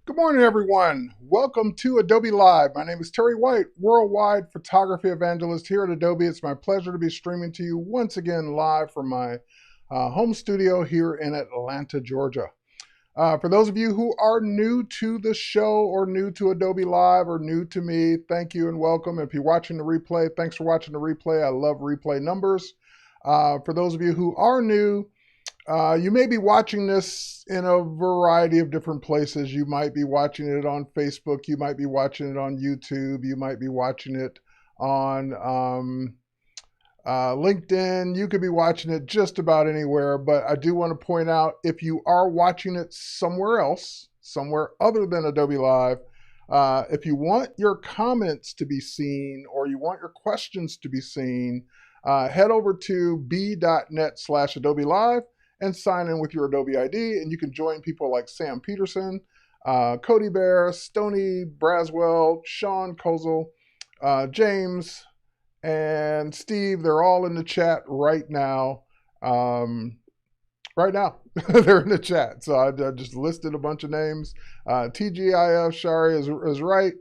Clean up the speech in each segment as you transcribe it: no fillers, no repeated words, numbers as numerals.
Good morning, everyone. Welcome to Adobe Live. My name is Terry White, worldwide photography evangelist here at Adobe. It's my pleasure to be streaming to you once again live from my home studio here in Atlanta, Georgia. For those of you who are new to the show or new to Adobe Live or new to me, thank you and welcome. If you're watching the replay, thanks for watching the replay. I love replay numbers. For those of you who are new, you may be watching this in a variety of different places. You might be watching it on Facebook. You might be watching it on YouTube. You might be watching it on LinkedIn. You could be watching it just about anywhere. But I do want to point out, if you are watching it somewhere else, somewhere other than Adobe Live, if you want your comments to be seen or you want your questions to be seen, head over to b.net/Adobe Live and sign in with your Adobe ID. And you can join people like Sam Peterson, Cody Bear, Stony Braswell, Sean Kozel, James, and Steve. They're all in the chat right now. Right now, they're in the chat. So I just listed a bunch of names. TGIF Shari is right.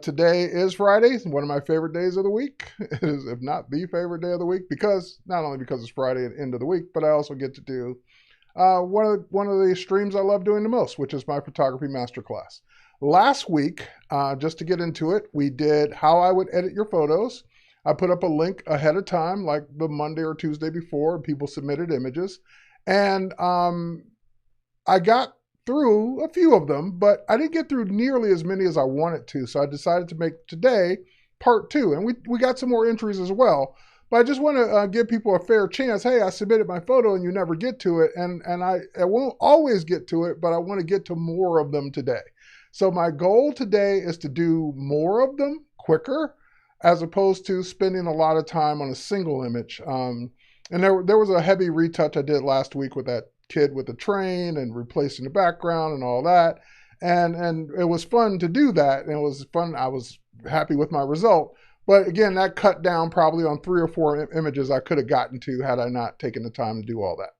Today is Friday, one of my favorite days of the week. It is, if not the favorite day of the week, because not only because it's Friday at the end of the week, but I also get to do one of the streams I love doing the most, which is my Photography Masterclass. Last week, just to get into it, we did how I would edit your photos. I put up a link ahead of time, like the Monday or Tuesday before, and people submitted images. And I got through a few of them, but I didn't get through nearly as many as I wanted to. So I decided to make today part two. And we got some more entries as well. But I just want to give people a fair chance. Hey, I submitted my photo and you never get to it. And I won't always get to it, but I want to get to more of them today. So my goal today is to do more of them quicker, as opposed to spending a lot of time on a single image. And there was a heavy retouch I did last week with that kid with the train and replacing the background and all that. And it was fun to do that. And it was fun. I was happy with my result. But again, that cut down probably on 3 or 4 images I could have gotten to had I not taken the time to do all that.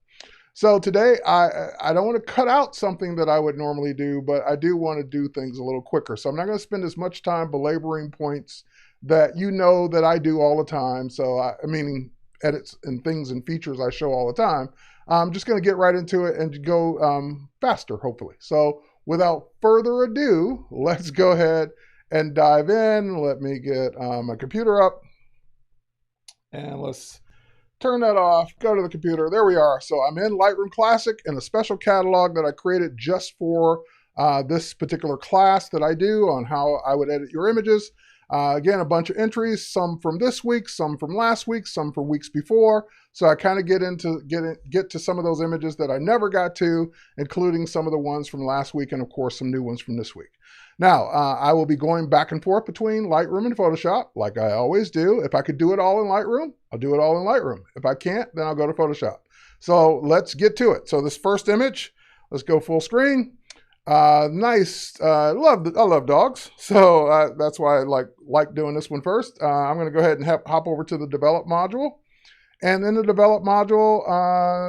So today, I don't want to cut out something that I would normally do, but I do want to do things a little quicker. So I'm not going to spend as much time belaboring points that you know that I do all the time. So meaning edits and things and features I show all the time. I'm just going to get right into it and go faster, hopefully. So without further ado, let's go ahead and dive in. Let me get my computer up and let's turn that off, go to the computer. There we are. So I'm in Lightroom Classic in a special catalog that I created just for this particular class that I do on how I would edit your images. Again, a bunch of entries, some from this week, some from last week, some from weeks before. So I kind of get to some of those images that I never got to, including some of the ones from last week and of course some new ones from this week. Now, I will be going back and forth between Lightroom and Photoshop, like I always do. If I could do it all in Lightroom, I'll do it all in Lightroom. If I can't, then I'll go to Photoshop. So let's get to it. So this first image, let's go full screen. Nice. I love dogs. So that's why I like doing this one first. I'm going to go ahead and hop over to the develop module. And in the develop module,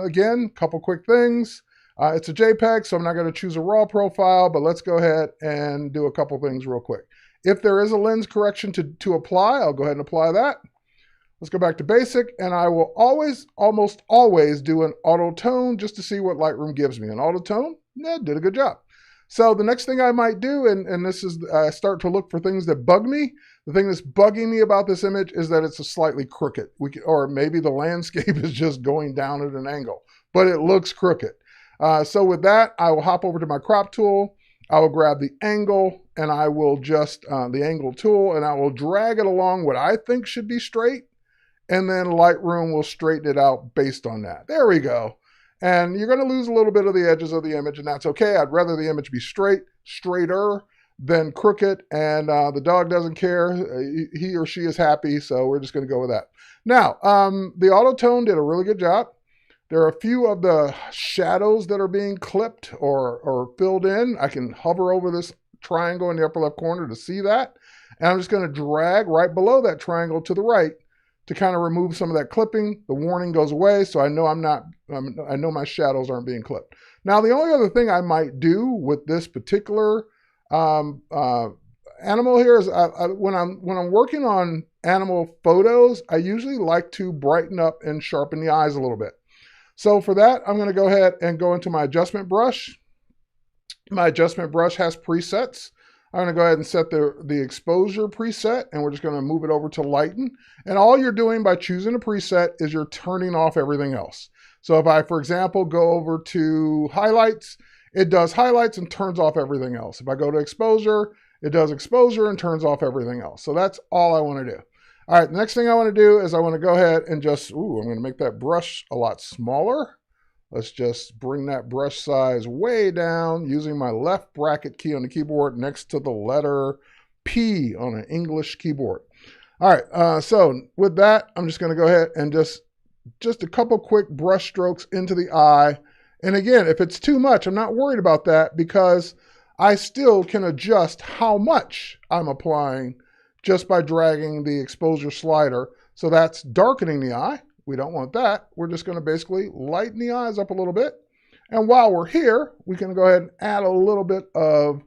again, a couple quick things. It's a JPEG, so I'm not going to choose a raw profile, but let's go ahead and do a couple things real quick. If there is a lens correction to apply, I'll go ahead and apply that. Let's go back to basic, and I will almost always do an auto tone just to see what Lightroom gives me. An auto tone, yeah, did a good job. So the next thing I might do, and this is, I start to look for things that bug me. The thing that's bugging me about this image is that it's a slightly crooked. Or maybe the landscape is just going down at an angle, but it looks crooked. So with that, I will hop over to my crop tool. I will grab the angle, and I will just, the angle tool, and I will drag it along what I think should be straight, and then Lightroom will straighten it out based on that. There we go. And you're going to lose a little bit of the edges of the image, and that's okay. I'd rather the image be straighter than crooked, and the dog doesn't care. He or she is happy, so we're just going to go with that. Now, the auto tone did a really good job. There are a few of the shadows that are being clipped or filled in. I can hover over this triangle in the upper left corner to see that. And I'm just going to drag right below that triangle to the right to kind of remove some of that clipping. The warning goes away, so I know I know my shadows aren't being clipped. Now, the only other thing I might do with this particular animal here is when I'm working on animal photos, I usually like to brighten up and sharpen the eyes a little bit. So for that, I'm going to go ahead and go into my adjustment brush. My adjustment brush has presets. I'm going to go ahead and set the exposure preset, and we're just going to move it over to lighten. And all you're doing by choosing a preset is you're turning off everything else. So if I, for example, go over to highlights, it does highlights and turns off everything else. If I go to exposure, it does exposure and turns off everything else. So that's all I want to do. All right, the next thing I want to do is I want to go ahead and just, I'm going to make that brush a lot smaller. Let's just bring that brush size way down using my left bracket key on the keyboard next to the letter P on an English keyboard. All right, so with that, I'm just going to go ahead and just a couple quick brush strokes into the eye. And again, if it's too much, I'm not worried about that because I still can adjust how much I'm applying just by dragging the exposure slider. So that's darkening the eye. We don't want that. We're just going to basically lighten the eyes up a little bit. And while we're here, we can go ahead and add a little bit of,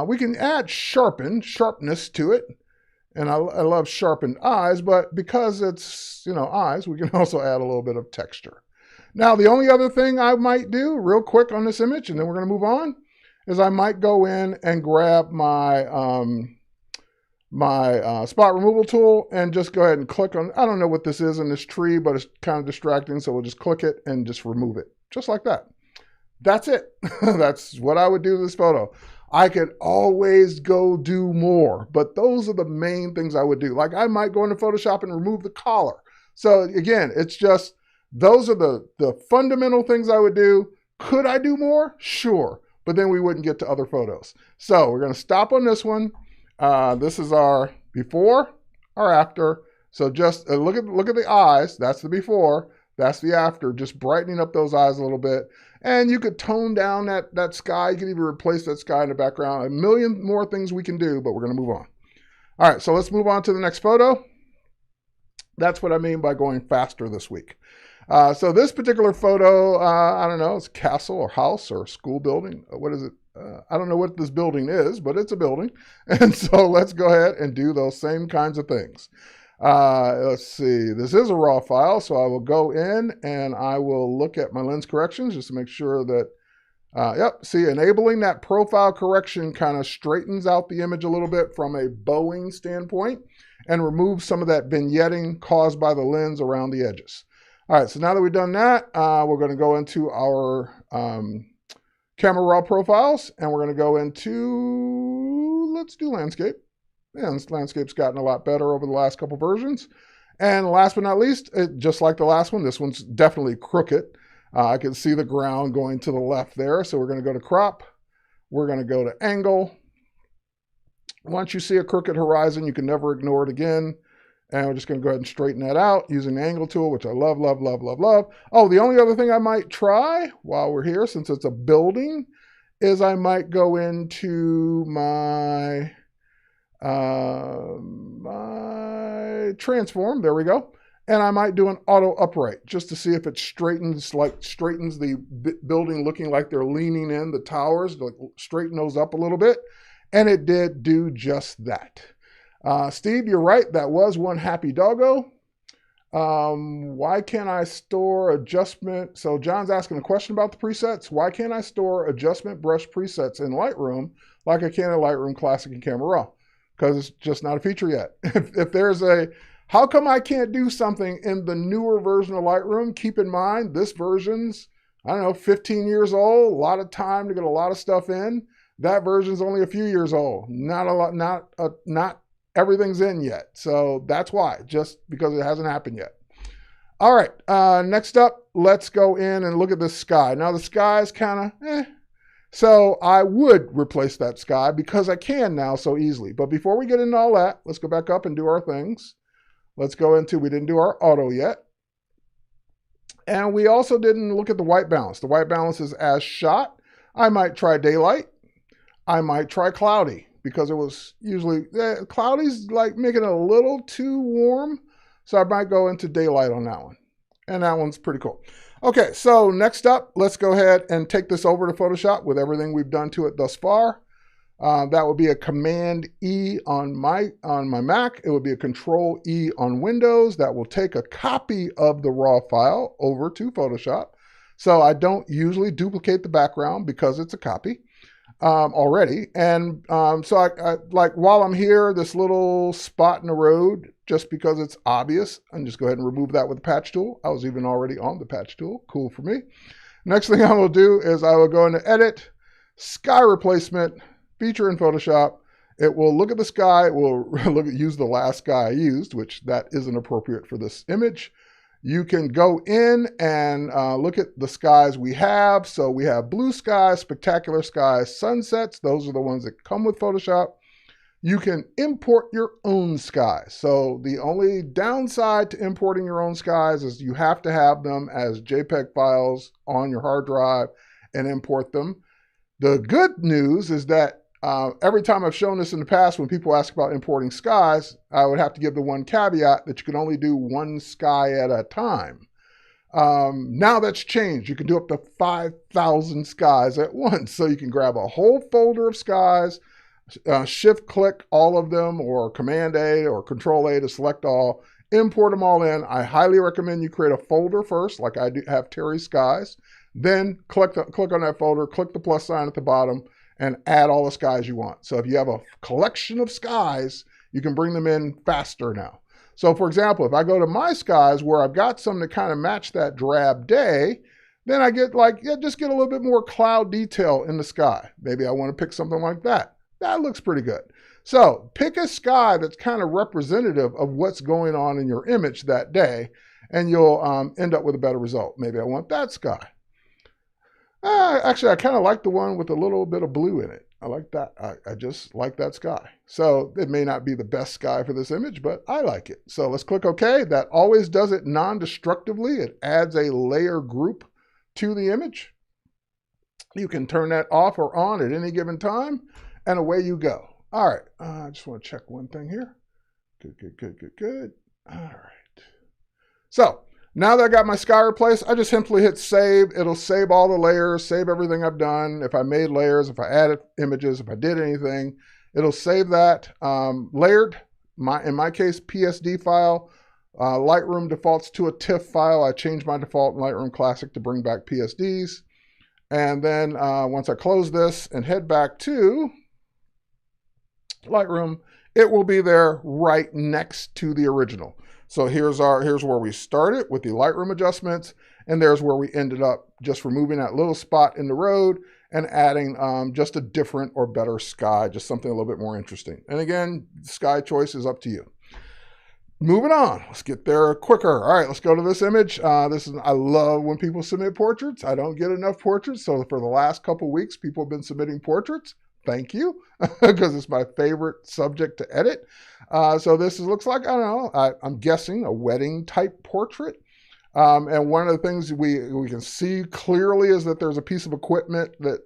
we can add sharpness to it. And I love sharpened eyes, but because it's, eyes, we can also add a little bit of texture. Now, the only other thing I might do real quick on this image, and then we're going to move on, is I might go in and grab my spot removal tool and just go ahead and click on, I don't know what this is in this tree, but it's kind of distracting. So we'll just click it and just remove it just like that. That's it. That's what I would do to this photo. I could always go do more, but those are the main things I would do. Like I might go into Photoshop and remove the collar. So again, it's just, those are the fundamental things I would do. Could I do more? Sure. But then we wouldn't get to other photos. So we're going to stop on this one. This is our before, our after. So just look at the eyes. That's the before. That's the after. Just brightening up those eyes a little bit. And you could tone down that sky. You could even replace that sky in the background. A million more things we can do, but we're going to move on. All right, so let's move on to the next photo. That's what I mean by going faster this week. So this particular photo, I don't know, it's a castle or house or school building. What is it? I don't know what this building is, but it's a building. And so let's go ahead and do those same kinds of things. Let's see, this is a raw file, so I will go in and I will look at my lens corrections just to make sure that, yep, see, enabling that profile correction kind of straightens out the image a little bit from a bowing standpoint and removes some of that vignetting caused by the lens around the edges. All right, so now that we've done that, we're going to go into our camera raw profiles, and we're going to go into, let's do landscape. And this landscape's gotten a lot better over the last couple versions. And last but not least, just like the last one, this one's definitely crooked. I can see the ground going to the left there. So we're going to go to crop. We're going to go to angle. Once you see a crooked horizon, you can never ignore it again. And we're just going to go ahead and straighten that out using the angle tool, which I love, love, love, love, love. Oh, the only other thing I might try while we're here, since it's a building, is I might go into my transform, there we go, and I might do an auto upright just to see if it straightens the building looking like they're leaning in, the towers, like straighten those up a little bit, and it did do just that. Steve, you're right, that was one happy doggo. Why can't I store adjustment? So John's asking a question about the presets. Why can't I store adjustment brush presets in Lightroom like I can in Lightroom Classic and Camera Raw? Because it's just not a feature yet. If there's how come I can't do something in the newer version of Lightroom? Keep in mind, this version's, I don't know, 15 years old, a lot of time to get a lot of stuff in. That version's only a few years old. Not a lot, not everything's in yet. So that's why, just because it hasn't happened yet. All right, next up, let's go in and look at the sky. Now the sky is kind of So I would replace that sky because I can now so easily. But before we get into all that, let's go back up and do our things. Let's go into, we didn't do our auto yet. And we also didn't look at the white balance. The white balance is as shot. I might try daylight. I might try cloudy because it was usually, cloudy's like making it a little too warm. So I might go into daylight on that one. And that one's pretty cool. Okay, so next up, let's go ahead and take this over to Photoshop with everything we've done to it thus far. That would be a Command E on my Mac. It would be a Control E on Windows. That will take a copy of the raw file over to Photoshop. So I don't usually duplicate the background because it's a copy already. And so I like while I'm here, this little spot in the road, just because it's obvious, I'm just go ahead and remove that with the patch tool. I was even already on the patch tool. Cool for me. Next thing I will do is I will go into Edit, Sky Replacement, Feature in Photoshop. It will look at the sky. It will use the last sky I used, which that isn't appropriate for this image. You can go in and look at the skies we have. So we have blue skies, spectacular skies, sunsets. Those are the ones that come with Photoshop. You can import your own skies. So the only downside to importing your own skies is you have to have them as JPEG files on your hard drive and import them. The good news is that every time I've shown this in the past, when people ask about importing skies, I would have to give the one caveat that you can only do one sky at a time. Now that's changed. You can do up to 5,000 skies at once. So you can grab a whole folder of skies, shift click all of them, or Command A or Control A to select all, import them all in. I highly recommend you create a folder first, like I do have Terry Skies. Then click on that folder, click the plus sign at the bottom, and add all the skies you want. So if you have a collection of skies, you can bring them in faster now. So for example, if I go to my skies where I've got some that kind of match that drab day, then I get just get a little bit more cloud detail in the sky. Maybe I want to pick something like that. That looks pretty good. So pick a sky that's kind of representative of what's going on in your image that day, and you'll end up with a better result. Maybe I want that sky. Actually, I kind of like the one with a little bit of blue in it. I like that. I just like that sky. So it may not be the best sky for this image, but I like it. So let's click OK. That always does it non-destructively. It adds a layer group to the image. You can turn that off or on at any given time, and away you go. All right. I just want to check one thing here. Good. All right. So now that I got my sky replaced, I just simply hit save. It'll save all the layers, save everything I've done. If I made layers, if I added images, if I did anything, it'll save that. Layered, in my case, PSD file. Lightroom defaults to a TIFF file. I changed my default in Lightroom Classic to bring back PSDs. And then once I close this and head back to Lightroom, it will be there right next to the original. So here's where we started with the Lightroom adjustments, and there's where we ended up just removing that little spot in the road and adding just a different or better sky, just something a little bit more interesting. And again, sky choice is up to you. Moving on, let's get there quicker. All right, let's go to this image. I love when people submit portraits. I don't get enough portraits, so for the last couple weeks, people have been submitting portraits. Thank you, because it's my favorite subject to edit. So this looks like, I don't know, I'm guessing a wedding type portrait. And one of the things we can see clearly is that there's a piece of equipment that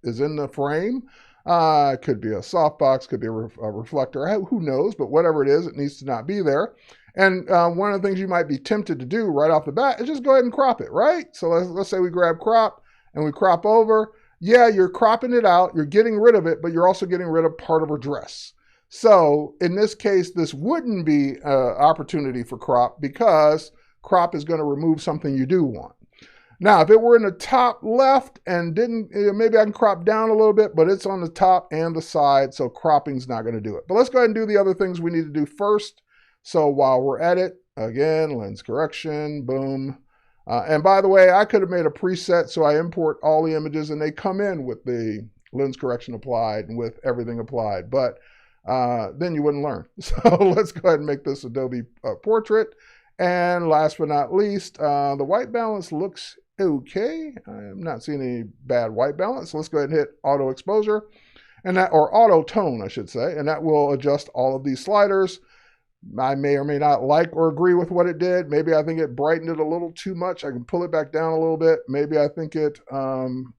is in the frame. It could be a softbox, could be a reflector, who knows, but whatever it is, it needs to not be there. And one of the things you might be tempted to do right off the bat is just go ahead and crop it, right? So let's say we grab crop and we crop over. Yeah, you're cropping it out, you're getting rid of it, but you're also getting rid of part of her dress. So in this case, this wouldn't be an opportunity for crop because crop is going to remove something you do want. Now, if it were in the top left and maybe I can crop down a little bit, but it's on the top and the side, so cropping's not going to do it. But let's go ahead and do the other things we need to do first. So while we're at it, again, lens correction, boom. And by the way, I could have made a preset so I import all the images and they come in with the lens correction applied and with everything applied, but then you wouldn't learn. So let's go ahead and make this Adobe portrait. And last but not least, the white balance looks okay. I'm not seeing any bad white balance. So let's go ahead and hit auto exposure or auto tone, I should say, and that will adjust all of these sliders. I may or may not like or agree with what it did. Maybe I think it brightened it a little too much. I can pull it back down a little bit. Maybe I think it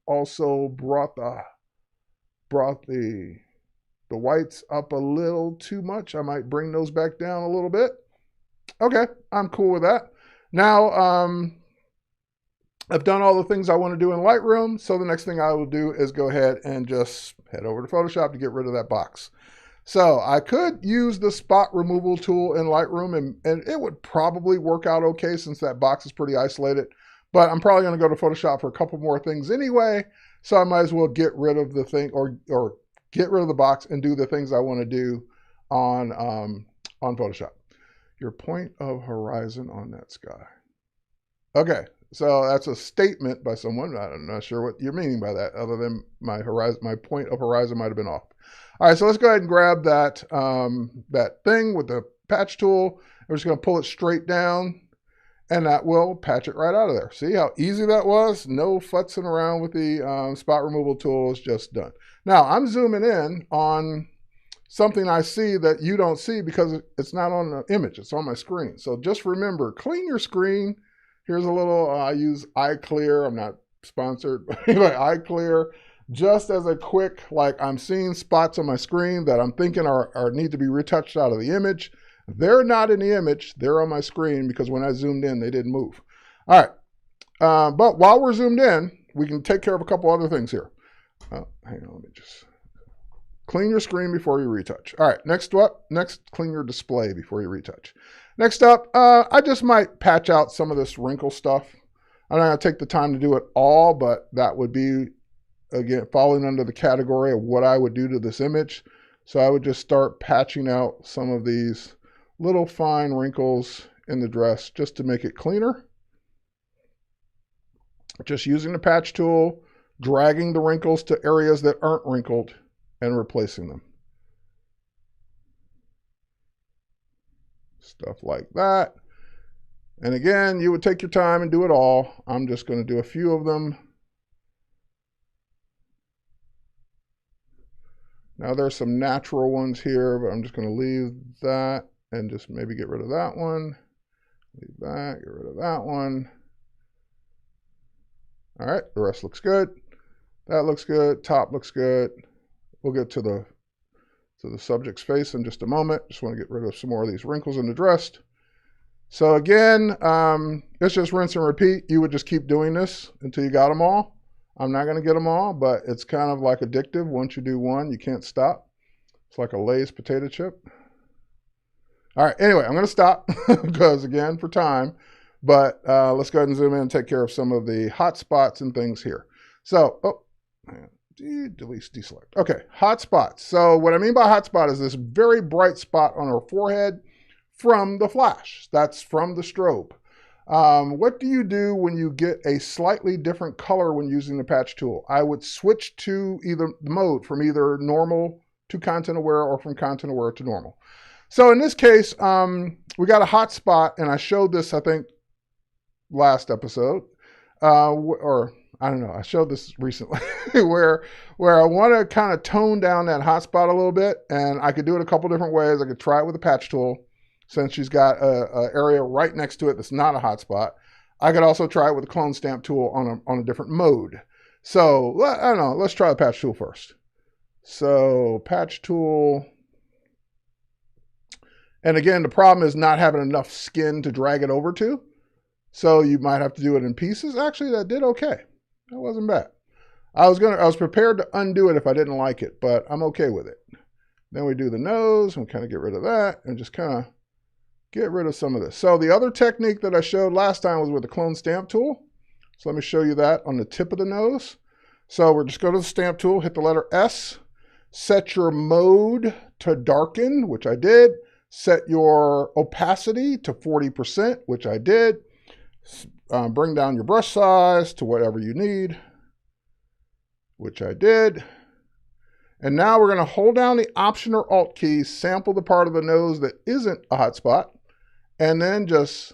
also brought the whites up a little too much. I might bring those back down a little bit. Okay, I'm cool with that. Now, I've done all the things I want to do in Lightroom, so the next thing I will do is go ahead and just head over to Photoshop to get rid of that box. So I could use the spot removal tool in Lightroom, and it would probably work out okay since that box is pretty isolated. But I'm probably going to go to Photoshop for a couple more things anyway, so I might as well get rid of the thing or get rid of the box and do the things I want to do on Photoshop. Your point of horizon on that sky. Okay, so that's a statement by someone. I'm not sure what you're meaning by that, other than my point of horizon might have been off. All right, so let's go ahead and grab that that thing with the patch tool. We're just going to pull it straight down, and that will patch it right out of there. See how easy that was? No futzing around with the spot removal tool. It's just done. Now, I'm zooming in on something I see that you don't see because it's not on the image. It's on my screen. So just remember, clean your screen. Here's a little, I use iClear. I'm not sponsored, but anyway, iClear. Just as a quick, like I'm seeing spots on my screen that I'm thinking are need to be retouched out of the image. They're not in the image. They're on my screen because when I zoomed in, they didn't move. All right. But while we're zoomed in, we can take care of a couple other things here. Hang on, let me just clean your screen before you retouch. All right, next up, clean your display before you retouch. Next up, I just might patch out some of this wrinkle stuff. I'm not gonna take the time to do it all, but that would be, again, falling under the category of what I would do to this image. So I would just start patching out some of these little fine wrinkles in the dress just to make it cleaner. Just using the patch tool, dragging the wrinkles to areas that aren't wrinkled and replacing them. Stuff like that. And again, you would take your time and do it all. I'm just going to do a few of them. Now there's some natural ones here, but I'm just going to leave that and just maybe get rid of that one. Leave that, get rid of that one. All right, the rest looks good. That looks good, top looks good. We'll get to the subject's face in just a moment. Just want to get rid of some more of these wrinkles in the dress. So again, it's just rinse and repeat. You would just keep doing this until you got them all. I'm not going to get them all, but it's kind of like addictive. Once you do one, you can't stop. It's like a Lay's potato chip. All right, anyway, I'm going to stop because, again, for time. But let's go ahead and zoom in and take care of some of the hot spots and things here. So, deselect. Okay, hot spots. So what I mean by hot spot is this very bright spot on her forehead from the flash. That's from the strobe. What do you do when you get a slightly different color when using the patch tool? I would switch to either mode from either normal to content aware or from content aware to normal. So in this case, we got a hot spot, and I showed this, I think, last episode, or I don't know, I showed this recently, where I want to kind of tone down that hot spot a little bit, and I could do it a couple different ways. I could try it with a patch tool, since she's got a area right next to it that's not a hot spot. I could also try it with a clone stamp tool on a different mode. So, I don't know, let's try the patch tool first. So, patch tool. And again, the problem is not having enough skin to drag it over to. So you might have to do it in pieces. Actually, that did okay. That wasn't bad. I was prepared to undo it if I didn't like it, but I'm okay with it. Then we do the nose and kind of get rid of that and just kind of get rid of some of this. So the other technique that I showed last time was with the clone stamp tool. So let me show you that on the tip of the nose. So we're just going to the stamp tool, hit the letter S, set your mode to darken, which I did. Set your opacity to 40%, which I did. Bring down your brush size to whatever you need, which I did. And now we're going to hold down the Option or Alt key, sample the part of the nose that isn't a hot spot, and then just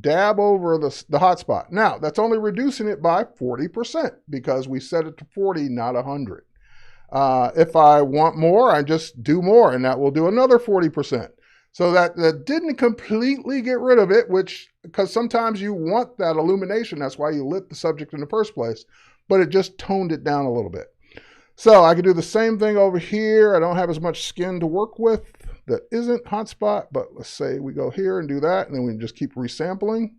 dab over the hot spot. Now, that's only reducing it by 40% because we set it to 40, not 100. If I want more, I just do more, and that will do another 40%. So that didn't completely get rid of it, because sometimes you want that illumination. That's why you lit the subject in the first place, but it just toned it down a little bit. So I could do the same thing over here. I don't have as much skin to work with that isn't hot spot, but let's say we go here and do that, and then we just keep resampling.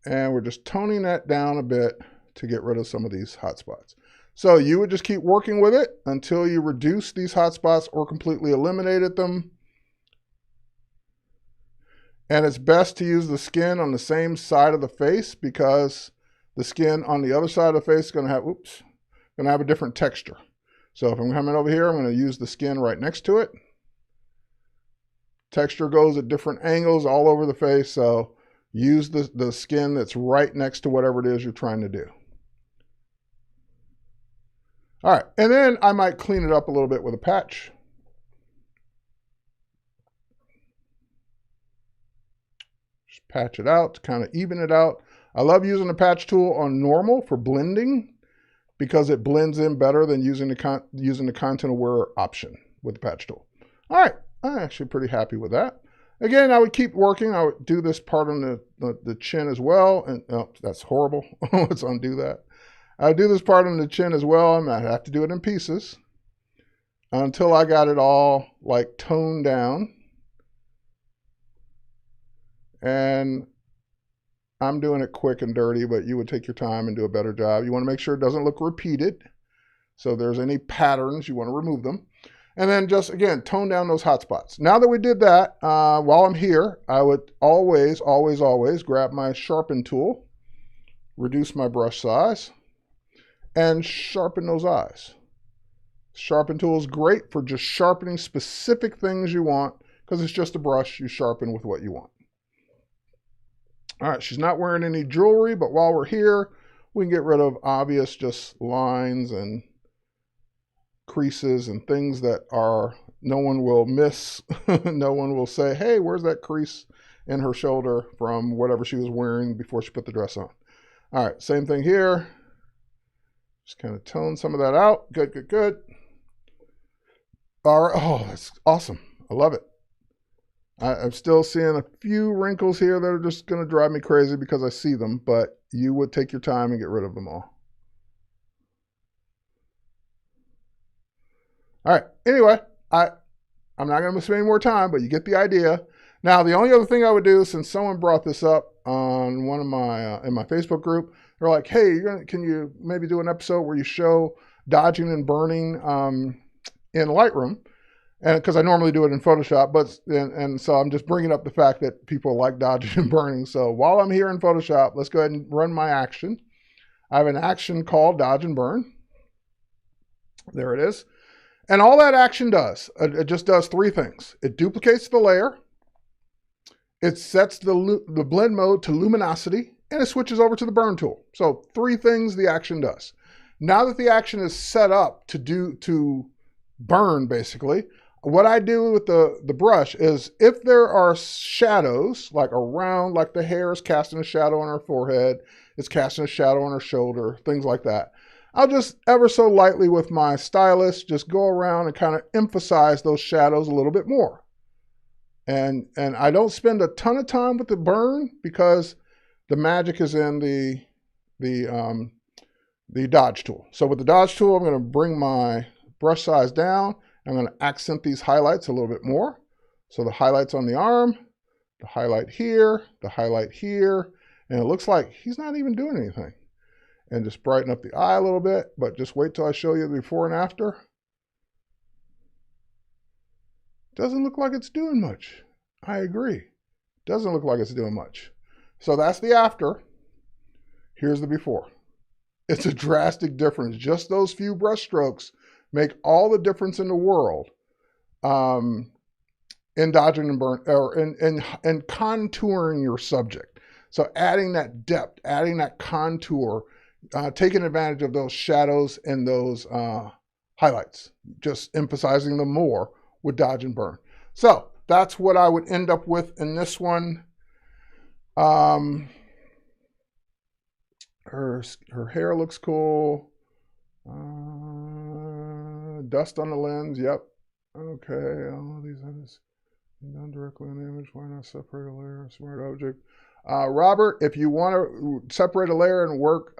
And we're just toning that down a bit to get rid of some of these hot spots. So you would just keep working with it until you reduce these hot spots or completely eliminated them. And it's best to use the skin on the same side of the face because the skin on the other side of the face is going to have a different texture. So if I'm coming over here, I'm going to use the skin right next to it. Texture goes at different angles all over the face, so use the skin that's right next to whatever it is you're trying to do. All right, and then I might clean it up a little bit with a patch. Just patch it out to kind of even it out. I love using the patch tool on normal for blending because it blends in better than using the content aware option with the patch tool. All right, I'm actually pretty happy with that. Again, I would keep working. I would do this part on the chin as well. And oh, that's horrible. Let's undo that. I do this part on the chin as well. I might have to do it in pieces until I got it all like toned down. And I'm doing it quick and dirty, but you would take your time and do a better job. You want to make sure it doesn't look repeated. So if there's any patterns, you want to remove them. And then just, again, tone down those hot spots. Now that we did that, while I'm here, I would always, always, always grab my sharpen tool, reduce my brush size, and sharpen those eyes. Sharpen tool is great for just sharpening specific things you want because it's just a brush. You sharpen with what you want. All right, she's not wearing any jewelry, but while we're here, we can get rid of obvious just lines and creases and things that are no one will miss. No one will say, hey, where's that crease in her shoulder from whatever she was wearing before she put the dress on. All right, same thing here. Just kind of tone some of that out. Good, good, good. All right. Oh, that's awesome. I love it. I'm still seeing a few wrinkles here that are just going to drive me crazy because I see them, but you would take your time and get rid of them all. All right. Anyway, I'm not going to spend any more time, but you get the idea. Now, the only other thing I would do, since someone brought this up on one of my in my Facebook group, they're like, "Hey, can you maybe do an episode where you show dodging and burning in Lightroom?" And because I normally do it in Photoshop, but and so I'm just bringing up the fact that people like dodging and burning. So while I'm here in Photoshop, let's go ahead and run my action. I have an action called Dodge and Burn. There it is. And all that action does, it just does three things. It duplicates the layer, it sets the blend mode to luminosity, and it switches over to the burn tool. So three things the action does. Now that the action is set up to burn, basically, what I do with the brush is if there are shadows, like around, like the hair is casting a shadow on her forehead, it's casting a shadow on her shoulder, things like that, I'll just ever so lightly with my stylus just go around and kind of emphasize those shadows a little bit more. And I don't spend a ton of time with the burn because the magic is in the dodge tool. So with the dodge tool, I'm going to bring my brush size down. I'm going to accent these highlights a little bit more. So the highlights on the arm, the highlight here, and it looks like he's not even doing anything. And just brighten up the eye a little bit, but just wait till I show you the before and after. Doesn't look like it's doing much. I agree. Doesn't look like it's doing much. So that's the after. Here's the before. It's a drastic difference. Just those few brush strokes make all the difference in the world in dodging and burn, or in contouring your subject. So adding that depth, adding that contour, taking advantage of those shadows and those highlights, just emphasizing them more with dodge and burn. So that's what I would end up with in this one. Her hair looks cool. Dust on the lens, yep. Okay, all these others done directly on the image. Why not separate a layer, smart object? Robert, if you want to separate a layer and work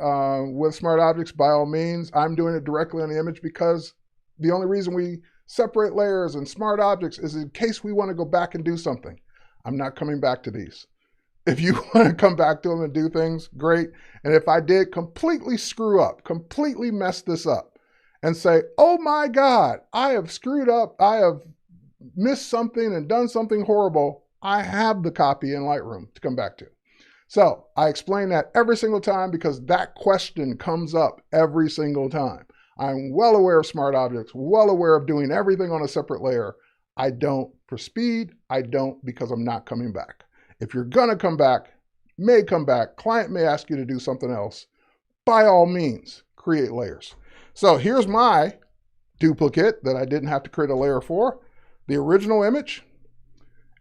with smart objects, by all means. I'm doing it directly on the image because the only reason we separate layers and smart objects is in case we want to go back and do something. I'm not coming back to these. If you want to come back to them and do things, great. And if I did completely screw up, completely mess this up, and say, oh my God, I have screwed up, I have missed something and done something horrible, I have the copy in Lightroom to come back to. So I explain that every single time because that question comes up every single time. I'm well aware of smart objects, well aware of doing everything on a separate layer. I don't for speed. I don't because I'm not coming back. If you're going to come back, client may ask you to do something else. By all means, create layers. So here's my duplicate that I didn't have to create a layer for, the original image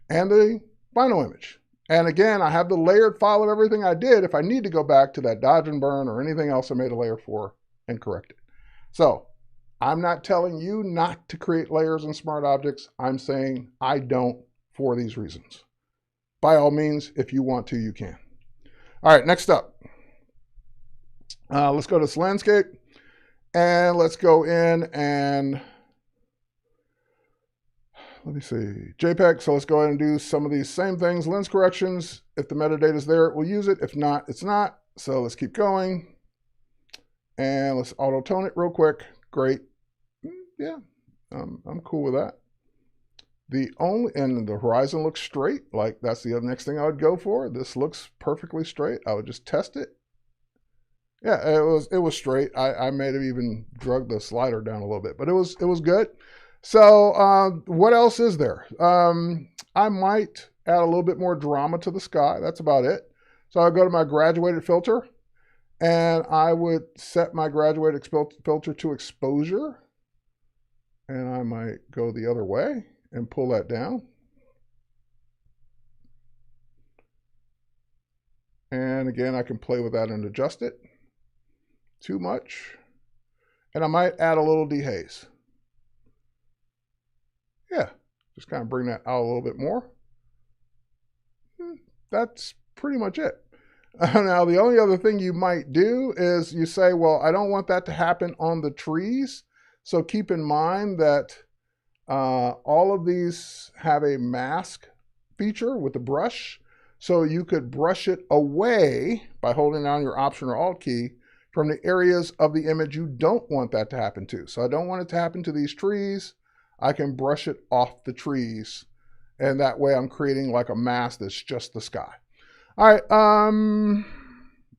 and the final image. And again, I have the layered file of everything I did if I need to go back to that dodge and burn or anything else I made a layer for and correct it. So I'm not telling you not to create layers in smart objects. I'm saying I don't for these reasons. By all means, if you want to, you can. All right, next up. Let's go to this landscape and let's go in and let me see, JPEG. So let's go ahead and do some of these same things. Lens corrections. If the metadata is there, we'll use it. If not, it's not. So let's keep going. And let's auto tone it real quick. Great. Yeah, I'm cool with that. And the horizon looks straight. Like that's the next thing I would go for. This looks perfectly straight. I would just test it. Yeah, it was straight. I may have even drugged the slider down a little bit, but it was good. So what else is there? I might add a little bit more drama to the sky. That's about it. So I'll go to my graduated filter and I would set my graduated filter to exposure. And I might go the other way and pull that down. And again, I can play with that and adjust it. Too much. And I might add a little dehaze. Yeah, just kind of bring that out a little bit more. That's pretty much it. Now, the only other thing you might do is you say, well, I don't want that to happen on the trees. So keep in mind that all of these have a mask feature with the brush. So you could brush it away by holding down your Option or Alt key from the areas of the image you don't want that to happen to. So I don't want it to happen to these trees. I can brush it off the trees. And that way I'm creating like a mask that's just the sky. All right,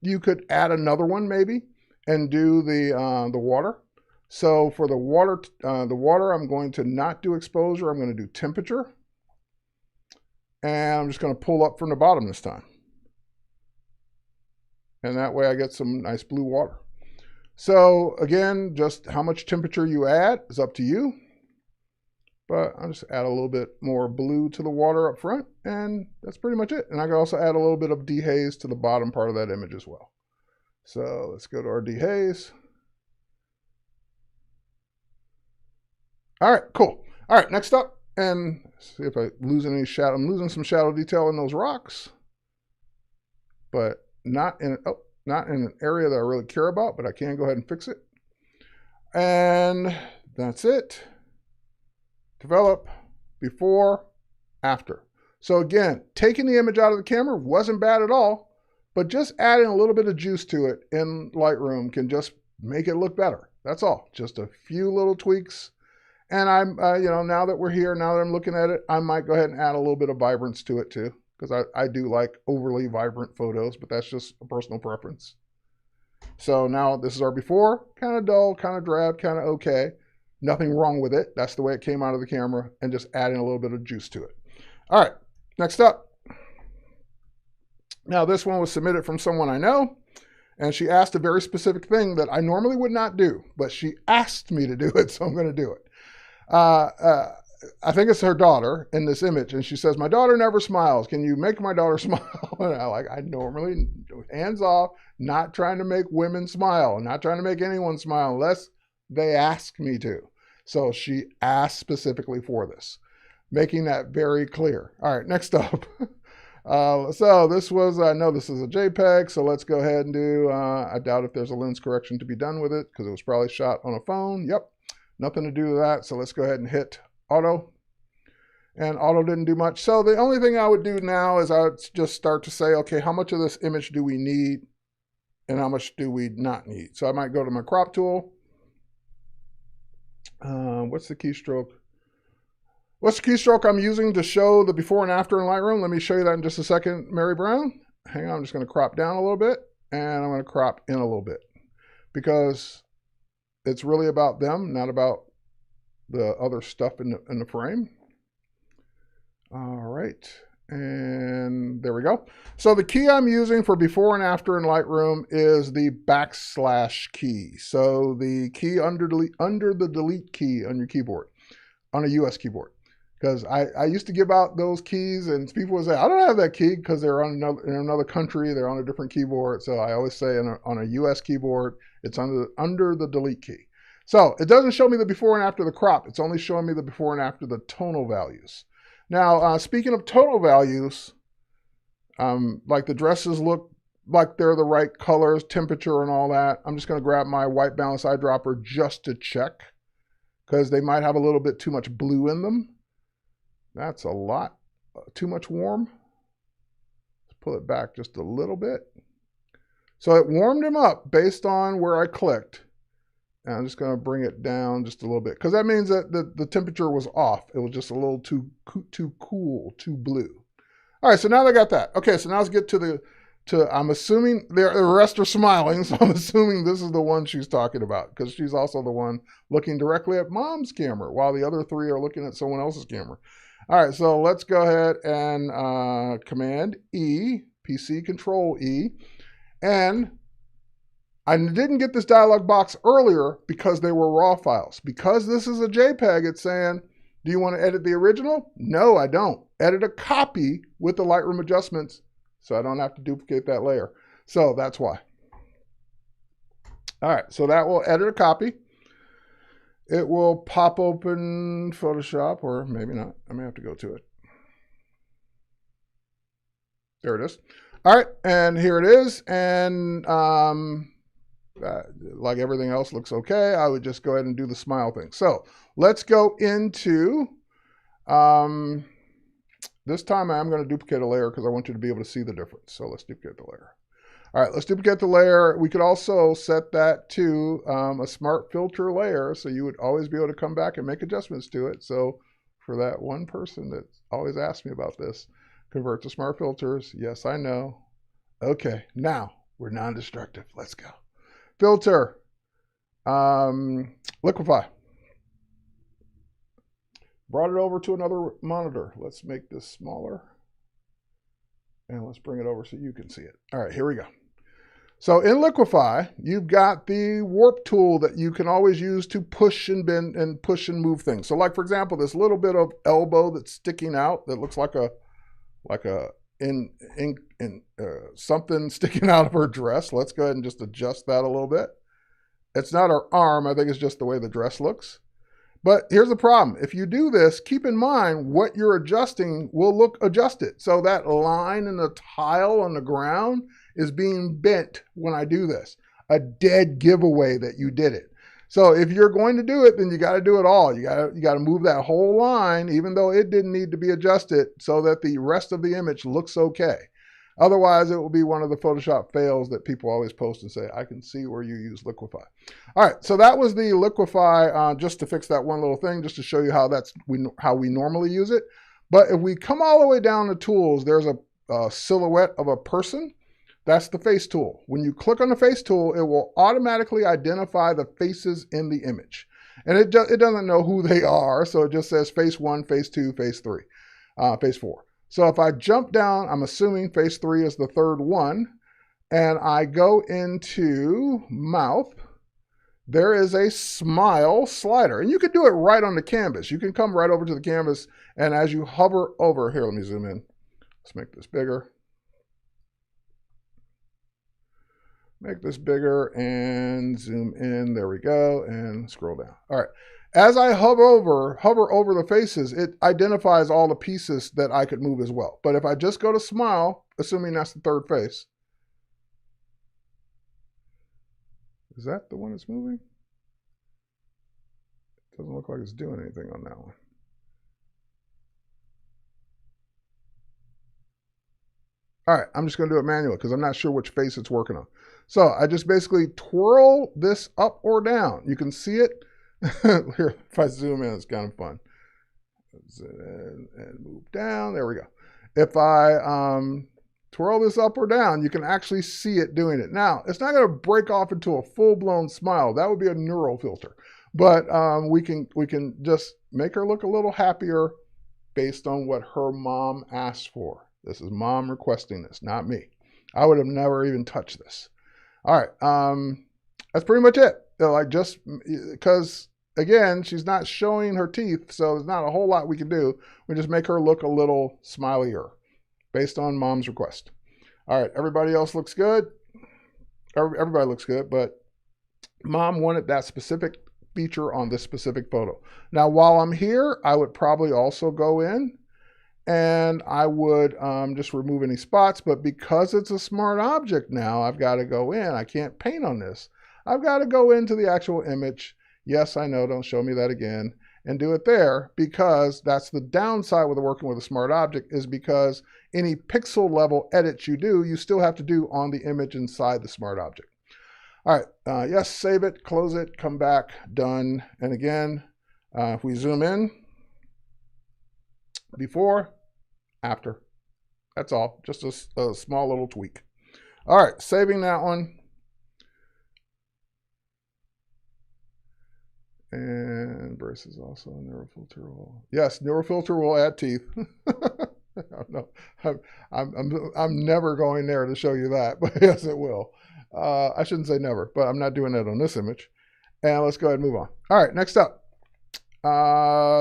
you could add another one maybe and do the water. So for the water, I'm going to not do exposure. I'm going to do temperature. And I'm just going to pull up from the bottom this time. And that way I get some nice blue water. So again, just how much temperature you add is up to you. But I'll just add a little bit more blue to the water up front, and that's pretty much it. And I can also add a little bit of dehaze to the bottom part of that image as well. So let's go to our dehaze. All right, cool. All right, next up, and see if I lose any shadow. I'm losing some shadow detail in those rocks, but not in an area that I really care about, but I can go ahead and fix it. And that's it. Develop, before, after. So again, taking the image out of the camera wasn't bad at all, but just adding a little bit of juice to it in Lightroom can just make it look better. That's all. Just a few little tweaks. And I'm, now that we're here, now that I'm looking at it, I might go ahead and add a little bit of vibrance to it too, because I do like overly vibrant photos, but that's just a personal preference. So now this is our before, kind of dull, kind of drab, kind of okay. Nothing wrong with it. That's the way it came out of the camera, and just adding a little bit of juice to it. All right, next up. Now this one was submitted from someone I know, and she asked a very specific thing that I normally would not do, but she asked me to do it, so I'm going to do it. I think it's her daughter in this image, and she says, my daughter never smiles. Can you make my daughter smile? And I normally, hands off, not trying to make women smile, not trying to make anyone smile unless they ask me to. So she asked specifically for this, making that very clear. All right, next up. So this was, I know this is a JPEG, so let's go ahead and do, I doubt if there's a lens correction to be done with it because it was probably shot on a phone. Yep, nothing to do with that. So let's go ahead and hit auto. and auto didn't do much. So the only thing I would do now is I would just start to say, okay, how much of this image do we need and how much do we not need? So I might go to my crop tool. What's the keystroke? What's the keystroke I'm using to show the before and after in Lightroom? Let me show you that in just a second, Mary Brown. Hang on, I'm just going to crop down a little bit, and I'm going to crop in a little bit, because it's really about them, not about the other stuff in the frame. All right, and there we go. So the key I'm using for before and after in Lightroom is the / key. So the key under the delete key on your keyboard, on a US keyboard. Because I used to give out those keys, and people would say, I don't have that key because they're in another country, they're on a different keyboard. So I always say on a US keyboard, it's under the delete key. So it doesn't show me the before and after the crop. It's only showing me the before and after the tonal values. Now, speaking of tonal values, like the dresses look like they're the right colors, temperature and all that. I'm just going to grab my white balance eyedropper just to check, because they might have a little bit too much blue in them. That's a lot, too much warm. Let's pull it back just a little bit. So it warmed him up based on where I clicked. And I'm just going to bring it down just a little bit, because that means that the temperature was off. It was just a little too cool, too blue. All right, so now I got that. Okay, so now let's get to I'm assuming the rest are smiling, so I'm assuming this is the one she's talking about, because she's also the one looking directly at mom's camera while the other three are looking at someone else's camera. All right, so let's go ahead and Command E, PC Control E. And I didn't get this dialog box earlier because they were raw files. Because this is a JPEG, it's saying, do you want to edit the original? No, I don't. Edit a copy with the Lightroom adjustments so I don't have to duplicate that layer. So that's why. All right, so that will edit a copy. It will pop open Photoshop, or maybe not. I may have to go to it. There it is. All right, and here it is. And like everything else looks okay. I would just go ahead and do the smile thing. So let's go into, this time I'm going to duplicate a layer because I want you to be able to see the difference. So let's duplicate the layer. All right, let's duplicate the layer. We could also set that to a smart filter layer, so you would always be able to come back and make adjustments to it. So for that one person that always asks me about this, convert to smart filters. Yes, I know. Okay, now we're non-destructive. Let's go. Filter, liquefy. Brought it over to another monitor. Let's make this smaller. And let's bring it over so you can see it. All right, here we go. So in Liquify, you've got the warp tool that you can always use to push and bend and push and move things. So like, for example, this little bit of elbow that's sticking out that looks like something sticking out of her dress. Let's go ahead and just adjust that a little bit. It's not her arm. I think it's just the way the dress looks. But here's the problem. If you do this, keep in mind what you're adjusting will look adjusted. So that line in the tile on the ground is being bent when I do this. A dead giveaway that you did it. So if you're going to do it, then you got to do it all. You got to move that whole line, even though it didn't need to be adjusted, so that the rest of the image looks okay. Otherwise, it will be one of the Photoshop fails that people always post and say, I can see where you use Liquify. All right, so that was the Liquify, just to fix that one little thing, just to show you how how we normally use it. But if we come all the way down to tools, there's a silhouette of a person. That's the face tool. When you click on the face tool, it will automatically identify the faces in the image. And it doesn't know who they are, so it just says face 1, face 2, face 3, face 4. So if I jump down, I'm assuming face 3 is the third one, and I go into mouth, there is a smile slider. And you can do it right on the canvas. You can come right over to the canvas, and as you hover over, here, let me zoom in. Let's make this bigger. Make this bigger and zoom in. There we go, and scroll down. All right. As I hover over the faces, it identifies all the pieces that I could move as well. But if I just go to smile, assuming that's the third face, is that the one that's moving? Doesn't look like it's doing anything on that one. All right, I'm just going to do it manually because I'm not sure which face it's working on. So I just basically twirl this up or down. You can see it. Here, if I zoom in, it's kind of fun. And move down. There we go. If I twirl this up or down, you can actually see it doing it. Now, it's not going to break off into a full-blown smile. That would be a neural filter. But we can just make her look a little happier based on what her mom asked for. This is mom requesting this, not me. I would have never even touched this. All right, that's pretty much it. Like, just because, again, she's not showing her teeth, so there's not a whole lot we can do. We just make her look a little smilier based on mom's request. All right, everybody else looks good. Everybody looks good, but mom wanted that specific feature on this specific photo. Now, while I'm here, I would probably also go in and I would just remove any spots, but because it's a smart object now, I've got to go in. I can't paint on this. I've got to go into the actual image. Yes, I know, don't show me that again, and do it there, because that's the downside with working with a smart object, is because any pixel level edits you do, you still have to do on the image inside the smart object. All right, yes, save it, close it, come back, done. And again, if we zoom in, before, after. That's all, just a small little tweak. All right, saving that one. And Brace is also a neural filter will. Yes, neural filter will add teeth. No, I'm never going there to show you that, but yes, it will. I shouldn't say never, but I'm not doing that on this image. And let's go ahead and move on. All right, next up.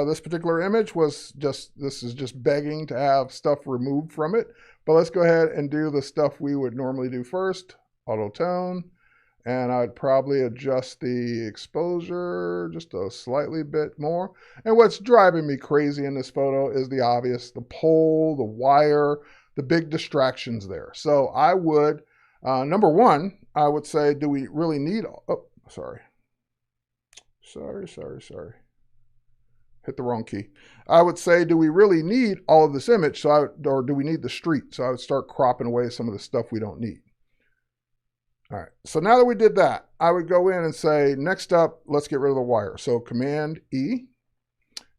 This particular image was this is just begging to have stuff removed from it. But let's go ahead and do the stuff we would normally do first. Auto tone. And I'd probably adjust the exposure just a slightly bit more. And what's driving me crazy in this photo is the obvious, the pole, the wire, the big distractions there. So I would, number one, I would say, do we really need, oh, sorry. Hit the wrong key. I would say, do we really need all of this image? Or do we need the street? So I would start cropping away some of the stuff we don't need. All right, so now that we did that, I would go in and say, next up, let's get rid of the wire. So Command E,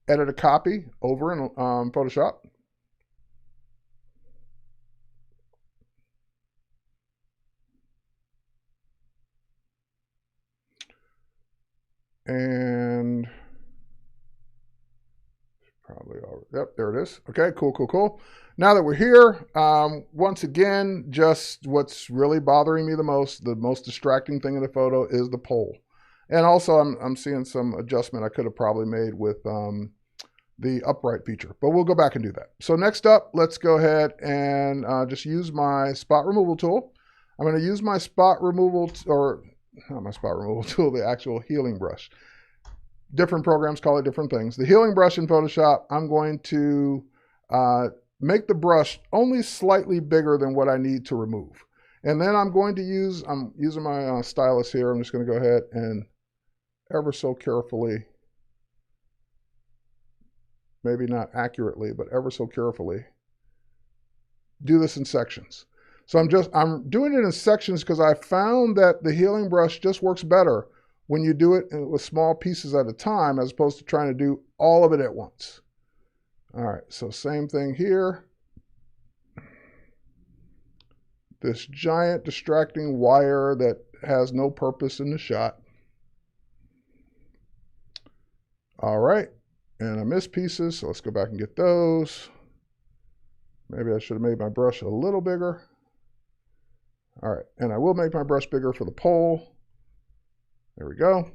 edit a copy over in Photoshop. And probably, yep, there it is. Okay, cool. Now that we're here, once again, just what's really bothering me the most distracting thing in the photo is the pole. And also I'm seeing some adjustment I could have probably made with the upright feature, but we'll go back and do that. So next up, let's go ahead and just use my spot removal tool. I'm going to use my spot removal, or not my spot removal tool, the actual healing brush. Different programs call it different things. The healing brush in Photoshop, I'm going to make the brush only slightly bigger than what I need to remove. And then I'm using my stylus here. I'm just going to go ahead and ever so carefully, maybe not accurately, but ever so carefully, do this in sections. So I'm doing it in sections because I found that the healing brush just works better when you do it with small pieces at a time, as opposed to trying to do all of it at once. All right, so same thing here. This giant distracting wire that has no purpose in the shot. All right, and I missed pieces, so let's go back and get those. Maybe I should have made my brush a little bigger. All right, and I will make my brush bigger for the pole. There we go.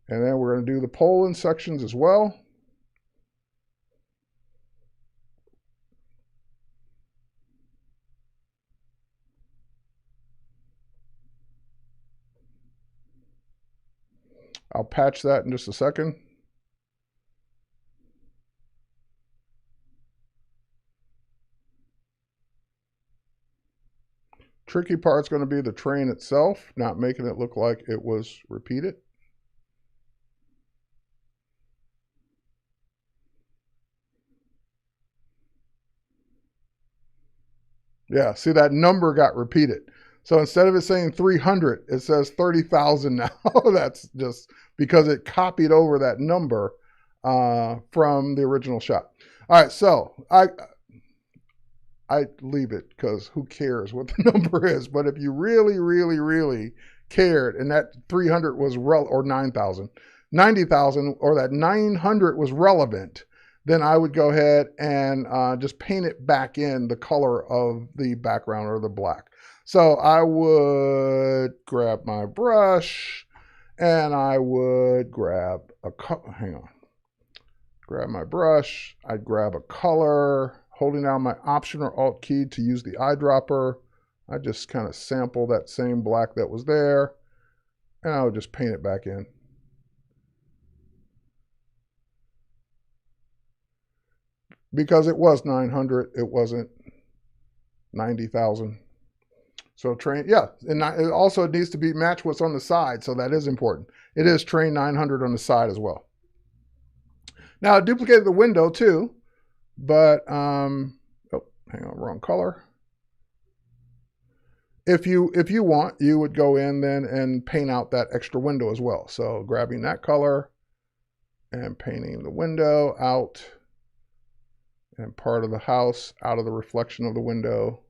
And then we're going to do the pole in sections as well. I'll patch that in just a second. Tricky part's going to be the train itself, not making it look like it was repeated. Yeah, see that number got repeated. So instead of it saying 300, it says 30,000 now. That's just because it copied over that number from the original shot. All right, so I leave it because who cares what the number is? But if you really, really, really cared and that 300 was or 9,000, 90,000, or that 900 was relevant, then I would go ahead and just paint it back in the color of the background or the black. So I would grab my brush and I would grab grab my brush. I'd grab a color, holding down my Option or Alt key to use the eyedropper. I just kind of sample that same black that was there and I would just paint it back in. Because it was 900, it wasn't 90,000. So train, yeah, and it also needs to be match what's on the side, so that is important. It is train 900 on the side as well. Now I duplicated the window too, but oh, hang on, wrong color. If you want, you would go in then and paint out that extra window as well. So grabbing that color and painting the window out and part of the house out of the reflection of the window.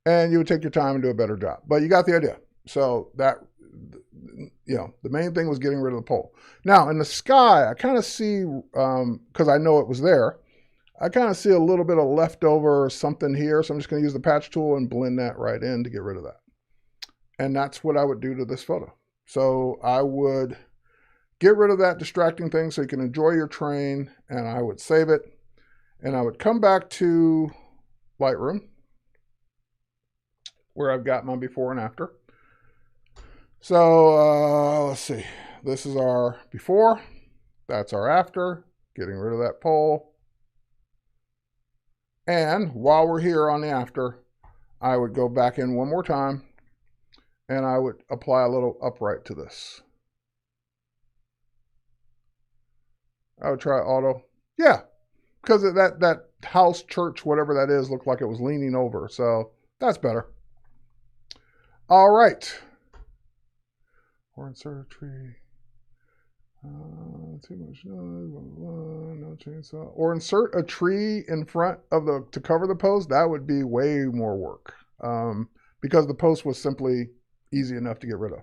And you would take your time and do a better job. But you got the idea. So that, you know, the main thing was getting rid of the pole. Now in the sky, I kind of see, because I know it was there, I kind of see a little bit of leftover something here. So I'm just going to use the patch tool and blend that right in to get rid of that. And that's what I would do to this photo. So I would get rid of that distracting thing so you can enjoy your train, and I would save it. And I would come back to Lightroom, where I've got my before and after. So let's see. This is our before. That's our after. Getting rid of that pole. And while we're here on the after, I would go back in one more time and I would apply a little upright to this. I would try auto. Yeah, because that house, church, whatever that is, looked like it was leaning over. So that's better. All right. Or insert a tree. Too much noise, blah, blah, blah, no chainsaw. Or insert a tree in front of to cover the post. That would be way more work because the post was simply easy enough to get rid of.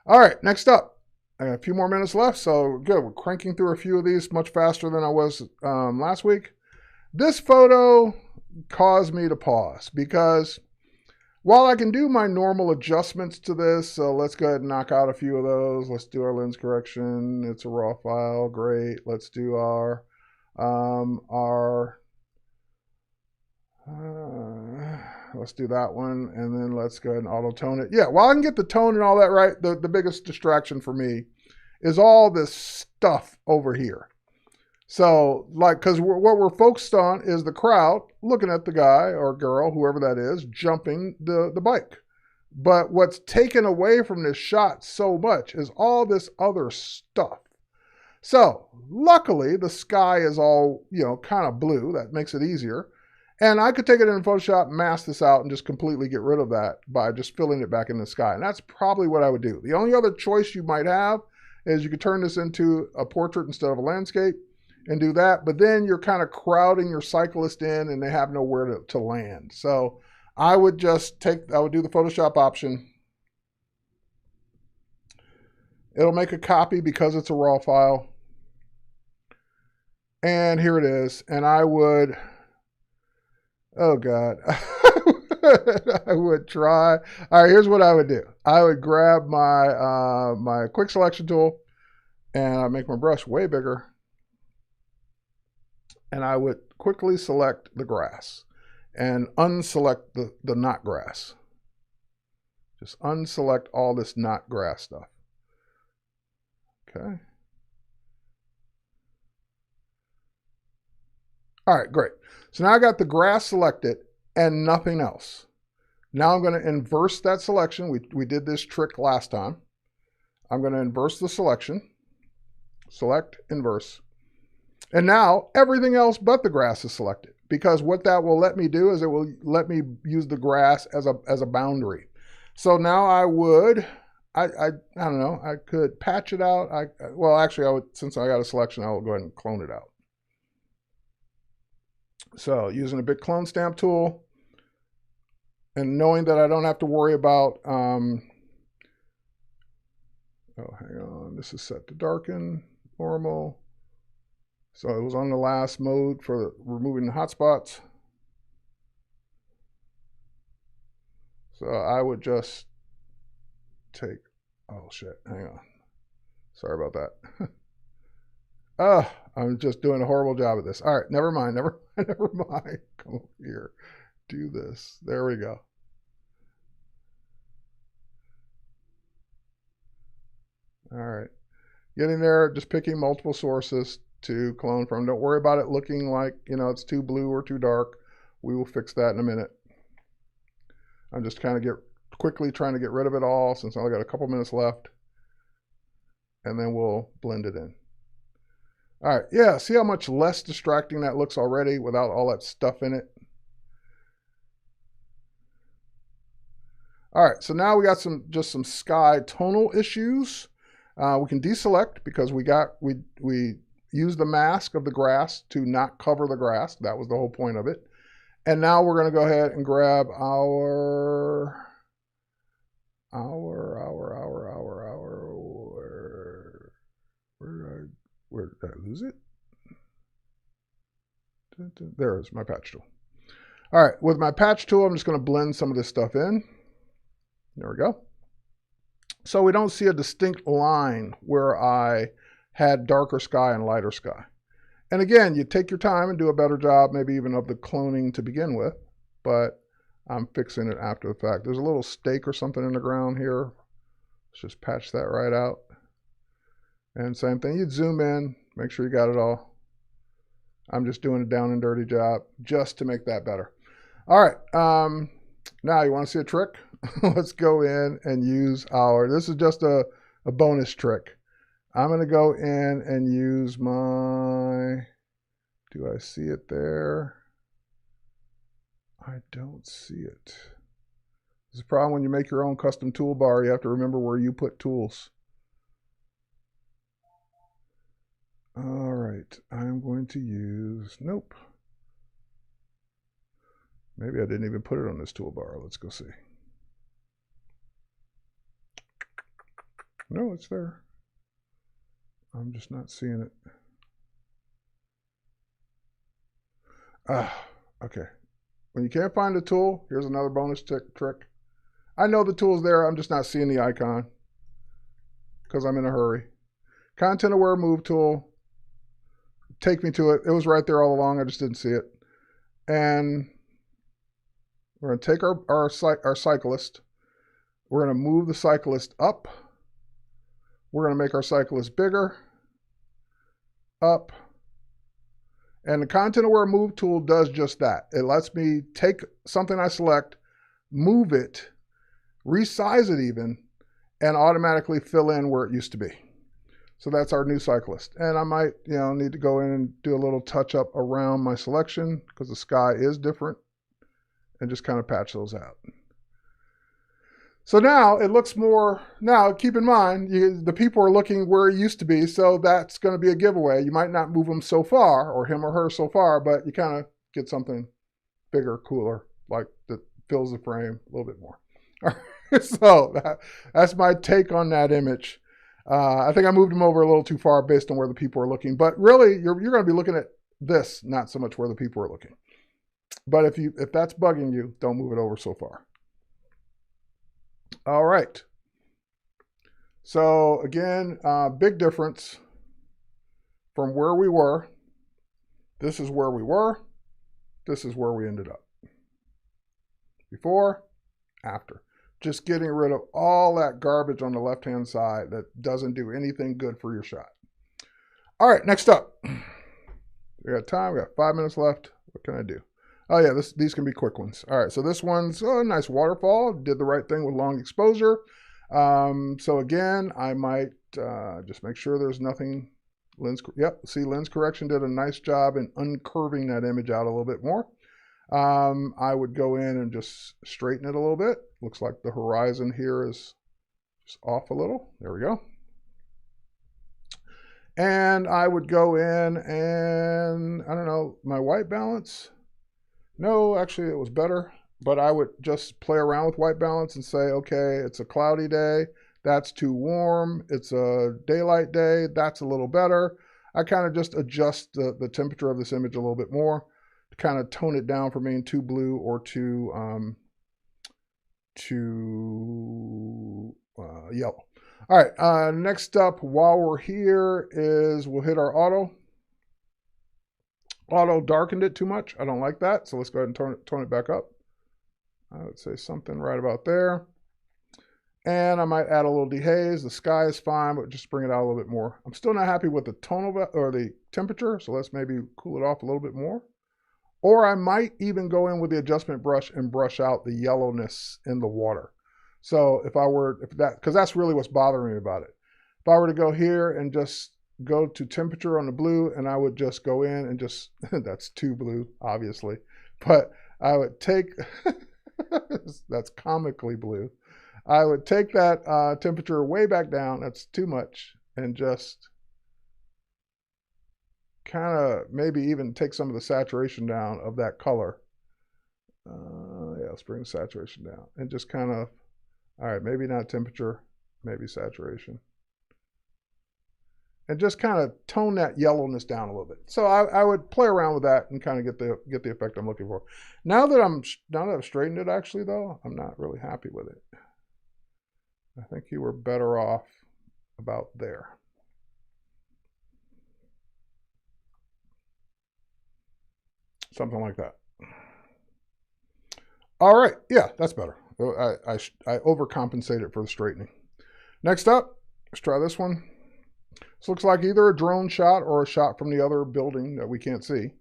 All right, next up. I got a few more minutes left, so good. We're cranking through a few of these much faster than I was last week. This photo caused me to pause because while I can do my normal adjustments to this, so let's go ahead and knock out a few of those. Let's do our lens correction. It's a raw file, great. Let's do our let's do that one, and then let's go ahead and auto tone it. Yeah, while I can get the tone and all that right, the biggest distraction for me is all this stuff over here. So, like, because what we're focused on is the crowd looking at the guy or girl, whoever that is, jumping the bike. But what's taken away from this shot so much is all this other stuff. So, luckily, the sky is all, you know, kind of blue. That makes it easier. And I could take it in Photoshop, mask this out, and just completely get rid of that by just filling it back in the sky. And that's probably what I would do. The only other choice you might have is you could turn this into a portrait instead of a landscape and do that. But then you're kind of crowding your cyclist in and they have nowhere to land. So I would just do the Photoshop option. It'll make a copy because it's a raw file. And here it is. And I would... Oh, God. I would try. All right, here's what I would do. I would grab my my quick selection tool and I make my brush way bigger. And I would quickly select the grass and unselect the not grass. Just unselect all this not grass stuff. Okay. All right, great. So now I got the grass selected and nothing else. Now I'm going to inverse that selection. We did this trick last time. I'm going to inverse the selection. Select, inverse. And now everything else but the grass is selected, because what that will let me do is it will let me use the grass as a boundary. So now I would, I don't know, I could patch it out. Well, actually, I would, since I got a selection, I will go ahead and clone it out. So using a bit clone stamp tool, and knowing that I don't have to worry about, oh, hang on, this is set to darken, normal. So it was on the last mode for removing the hotspots. So I would just take, oh shit, hang on. Sorry about that. I'm just doing a horrible job of this. All right, never mind. Come over here, do this. There we go. All right, getting there, just picking multiple sources to clone from. Don't worry about it looking like, you know, it's too blue or too dark. We will fix that in a minute. I'm just kind of quickly trying to get rid of it all since I only got a couple minutes left. And then we'll blend it in. All right, yeah, see how much less distracting that looks already without all that stuff in it? All right, so now we got just some sky tonal issues. We can deselect because we used the mask of the grass to not cover the grass. That was the whole point of it. And now we're going to go ahead and grab our where did I lose it? There is my patch tool. All right, with my patch tool, I'm just going to blend some of this stuff in. There we go. So we don't see a distinct line where I had darker sky and lighter sky. And again, you take your time and do a better job, maybe even of the cloning to begin with, but I'm fixing it after the fact. There's a little stake or something in the ground here. Let's just patch that right out. And same thing, you'd zoom in, make sure you got it all. I'm just doing a down and dirty job just to make that better. All right, now you want to see a trick? Let's go in and use this is just a bonus trick. I'm going to go in and use my, do I see it there? I don't see it. This is a problem when you make your own custom toolbar. You have to remember where you put tools. All right, I'm going to use, nope. Maybe I didn't even put it on this toolbar. Let's go see. No, it's there. I'm just not seeing it. Okay. When you can't find a tool, here's another bonus trick. I know the tool's there, I'm just not seeing the icon because I'm in a hurry. Content aware move tool. Take me to it. It was right there all along, I just didn't see it. And we're going to take our cyclist. We're going to move the cyclist up. We're going to make our cyclist bigger, up. And the content aware move tool does just that. It lets me take something I select, move it, resize it even, and automatically fill in where it used to be. So that's our new cyclist. And I might, need to go in and do a little touch up around my selection because the sky is different, and just kind of patch those out. So now it looks more, now keep in mind, the people are looking where it used to be, so that's going to be a giveaway. You might not move them so far, or him or her so far, but you kind of get something bigger, cooler, like that fills the frame a little bit more. All right, so that's my take on that image. I think I moved them over a little too far based on where the people are looking, but really you're going to be looking at this, not so much where the people are looking. But if that's bugging you, don't move it over so far. All right. So again, big difference from where we were. This is where we were. This is where we ended up. Before, after. Just getting rid of all that garbage on the left-hand side that doesn't do anything good for your shot. All right, next up. We got time. We got 5 minutes left. What can I do? Oh yeah, these can be quick ones. All right, so this one's a nice waterfall. Did the right thing with long exposure. So again, I might just make sure there's nothing. Yep, see, lens correction did a nice job in uncurving that image out a little bit more. I would go in and just straighten it a little bit. Looks like the horizon here is just off a little. There we go. And I would go in and, I don't know, my white balance. No, actually it was better, but I would just play around with white balance and say, okay, it's a cloudy day. That's too warm. It's a daylight day. That's a little better. I kind of just adjust the temperature of this image a little bit more to kind of tone it down from being too blue or too yellow. All right, next up, while we're here, is we'll hit our auto. Auto darkened it too much. I don't like that, so let's go ahead and tone it back up. I would say something right about there. And I might add a little dehaze. The sky is fine, but just bring it out a little bit more. I'm still not happy with the tonal or the temperature, so let's maybe cool it off a little bit more. Or I might even go in with the adjustment brush and brush out the yellowness in the water. So because that's really what's bothering me about it. If I were to go here and just go to temperature on the blue, and I would just go in and just, that's too blue, obviously, but I would take, that's comically blue. I would take that temperature way back down, that's too much, and just kind of maybe even take some of the saturation down of that color. Yeah, let's bring the saturation down and just kind of, all right, maybe not temperature, maybe saturation. And just kind of tone that yellowness down a little bit. So I would play around with that and kind of get the effect I'm looking for. Now that I've straightened it, actually, though, I'm not really happy with it. I think you were better off about there. Something like that. All right, yeah, that's better. I overcompensated for the straightening. Next up, let's try this one. This looks like either a drone shot or a shot from the other building that we can't see.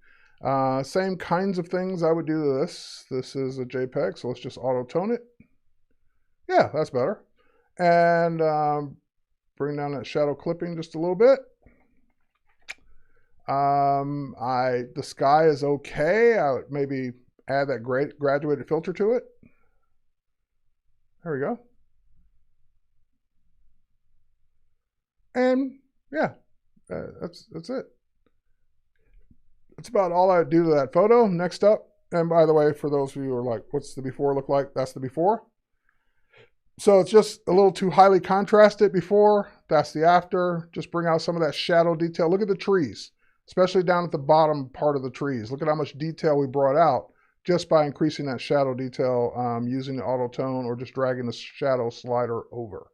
Same kinds of things I would do to this. This is a JPEG, so let's just auto-tone it. Yeah, that's better. And bring down that shadow clipping just a little bit. The sky is okay. I would maybe add that graduated filter to it. There we go. And yeah, that's it. That's about all I do to that photo. Next up, and by the way, for those of you who are like, what's the before look like? That's the before. So it's just a little too highly contrasted before. That's the after. Just bring out some of that shadow detail. Look at the trees, especially down at the bottom part of the trees. Look at how much detail we brought out just by increasing that shadow detail using the auto tone or just dragging the shadow slider over.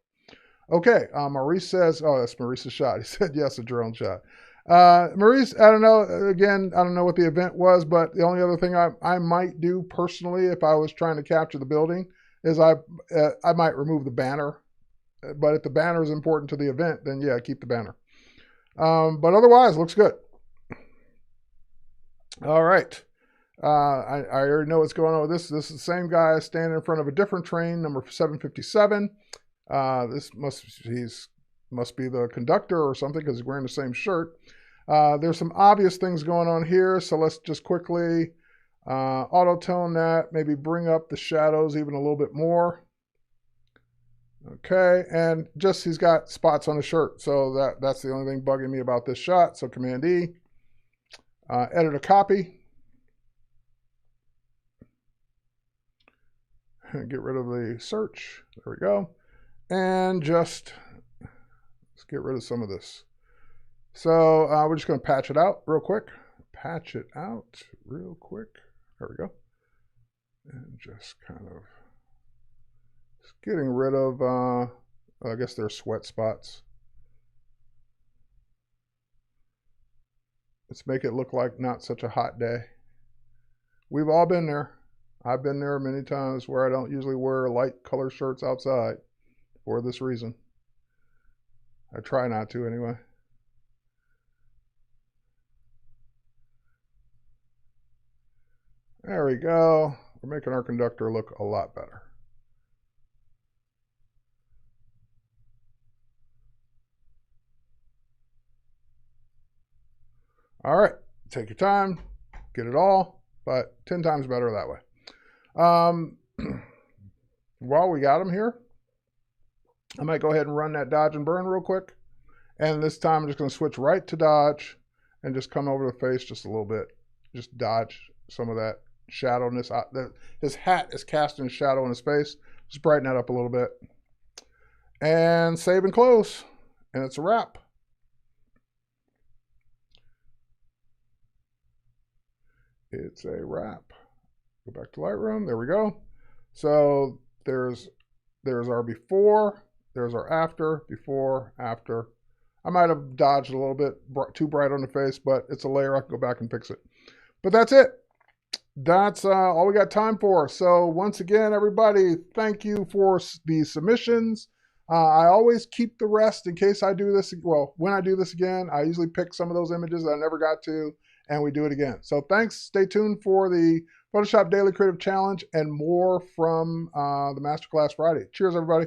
Okay, Maurice says, oh, that's Maurice's shot. He said, yes, a drone shot. Maurice, I don't know, again, I don't know what the event was, but the only other thing I might do personally if I was trying to capture the building is I might remove the banner. But if the banner is important to the event, then yeah, keep the banner. But otherwise, looks good. All right. I already know what's going on with this. This is the same guy standing in front of a different train, number 757. This must be the conductor or something because he's wearing the same shirt. There's some obvious things going on here, so let's just quickly auto-tone that, maybe bring up the shadows even a little bit more. Okay, and just he's got spots on the shirt, so that's the only thing bugging me about this shot. So Command E, edit a copy. Get rid of the search. There we go. And just let's get rid of some of this. So we're just going to patch it out real quick. Patch it out real quick. There we go. And just kind of getting rid of, I guess they're sweat spots. Let's make it look like not such a hot day. We've all been there. I've been there many times where I don't usually wear light color shirts outside for this reason. I try not to anyway. There we go. We're making our conductor look a lot better. All right, take your time, get it all, but 10 times better that way. While we got them here, I might go ahead and run that dodge and burn real quick. And this time I'm just going to switch right to dodge and just come over the face just a little bit. Just dodge some of that shadowness. His hat is casting shadow in his face. Just brighten that up a little bit. And save and close. And it's a wrap. It's a wrap. Go back to Lightroom. There we go. So there's our before. There's our after. Before, after. I might have dodged a little bit too bright on the face, but it's a layer. I can go back and fix it. But that's it. That's all we got time for. So once again, everybody, thank you for the submissions. I always keep the rest in case I do this. Well, when I do this again, I usually pick some of those images that I never got to, and we do it again. So thanks. Stay tuned for the Photoshop Daily Creative Challenge and more from the Masterclass Friday. Cheers, everybody.